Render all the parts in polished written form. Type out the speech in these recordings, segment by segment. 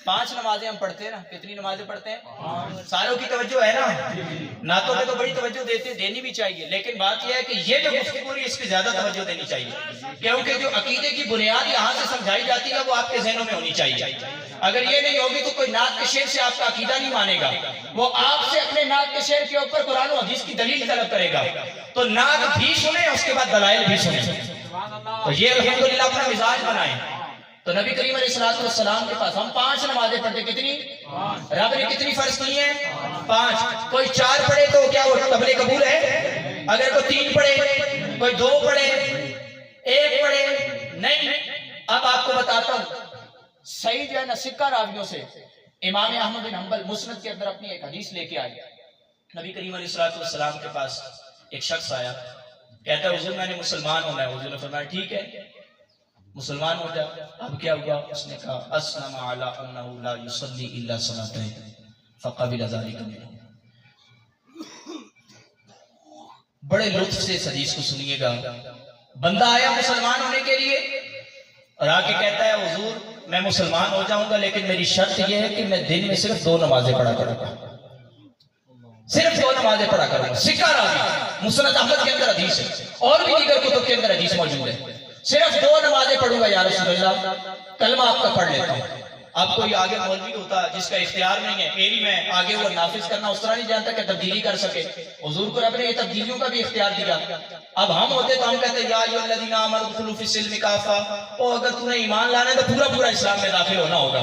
5 نمازیں ہم پڑھتے ہیں نا، کتنی نمازیں پڑھتے ہیں؟ ساروں کی توجہ ہے نا؟ نعتوں میں تو بڑی توجہ دینی بھی چاہیے، لیکن بات یہ ہے کہ یہ جو گفتگو ہے اس پہ زیادہ توجہ دینی چاہیے، کیونکہ جو عقیدے کی بنیاد یہاں سے سمجھائی جاتی ہے وہ آپ کے ذہنوں میں ہونی چاہیے۔ اگر یہ نہیں ہوگی تو کوئی نعت کے شعر سے آپ کا عقیدہ نہیں مانے گا، وہ آپ سے اپنے نعت کے شعر کے اوپر قرآن و حدیث کی دلیل طلب کرے گا۔ تو نعت بھی سنیں، اس کے بعد دلائل بھی سنیں، تو یہ الحمدللہ اپنا مزاج بنائیں۔ تو نبی کریم علیہ السلام کے پاس ہم 5 نمازیں پڑھتے، کتنی؟ رب نے کتنی فرض کی ہیں؟ 5۔ کوئی 4 پڑھے تو کیا وہ قبل قبول ہے؟ اگر کوئی 3 پڑھے، کوئی 2 پڑھے، 1 پڑھے، نہیں۔ اب آپ کو بتاتا ہوں، صحیح جو ہے نا سکہ راویوں سے امام احمد بن حنبل مسند کے اندر اپنی ایک حدیث لے کے آئے۔ نبی کریم علیہ السلام کے پاس ایک شخص آیا، کہتا ہے حضور میں نے مسلمان ہونا ہے۔ حضور نے فرمایا ٹھیک ہے مسلمان ہو جا۔ اب کیا ہوا؟ اس نے کہا اسلم علی انہ لا یصلی الا صلاتین فقبل ذلک منہ۔ بڑے لطف سے اس حدیث کو سنیے گا۔ بندہ آیا مسلمان ہونے کے لیے اور آ کے کہتا ہے حضور میں مسلمان ہو جاؤں گا لیکن میری شرط یہ ہے کہ میں دن میں صرف 2 نمازیں پڑھا کروں گا، صرف 2 نمازیں پڑھا کروں گا۔ سکہ راوی مسند احمد کے اندر حدیث ہے اور بھی دیگر کتب کے اندر حدیث موجود ہے، صرف 2 نمازیں پڑھوں گا یا رسول اللہ، کلمہ آپ کا پڑھ لیتا ہوں۔ اب کوئی آگے مولوی ہوتا جس کا اختیار نہیں ہے میری میں آگے وہ نافذ کرنا اس طرح نہیں جانتا کہ تبدیلی کر سکے، حضور کو رب نے یہ تبدیلیوں کا بھی اختیار دیا۔ اب ہم ہوتے تو ہم کہتے یا ایھا الذین آمنوا ادخلوا فی السلم کافہ، او اگر تو نے ایمان لانا ہے تو پورا پورا اسلام میں داخل ہونا ہوگا۔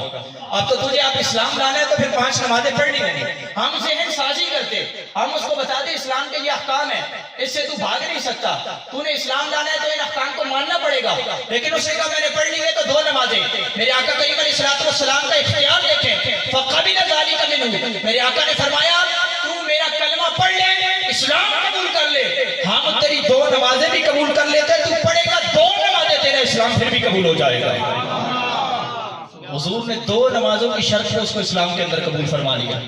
اب تو تجھے آپ اسلام لانا ہے تو پھر 5 نمازیں پڑھنی ہوں گی۔ ہم ذہن سازی کرتے، ہم اس کو بتاتے اسلام کے یہ احکام ہیں، اس سے تو بھاگ نہیں سکتا، تو نے اسلام لانا ہے تو ان احکام کو ماننا پڑے گا۔ لیکن اس نے کہا میں نے پڑھنی ہے تو 2 نمازیں۔ میرے آقا کریم علیہ السلام کا اختیار دیکھیں، فقبل ذلک منہ، میرے آقا نے فرمایا تو میرا کلمہ پڑھ لے، اسلام قبول کر لے، ہم تیری 2 نمازیں بھی قبول کر لیتے، تو پڑھے گا 2 نمازیں تیرا اسلام پھر بھی قبول ہو جائے گا۔ حضور نے 2 نمازوں کی شرط سے اس کو اسلام کے اندر قبول فرما لیا۔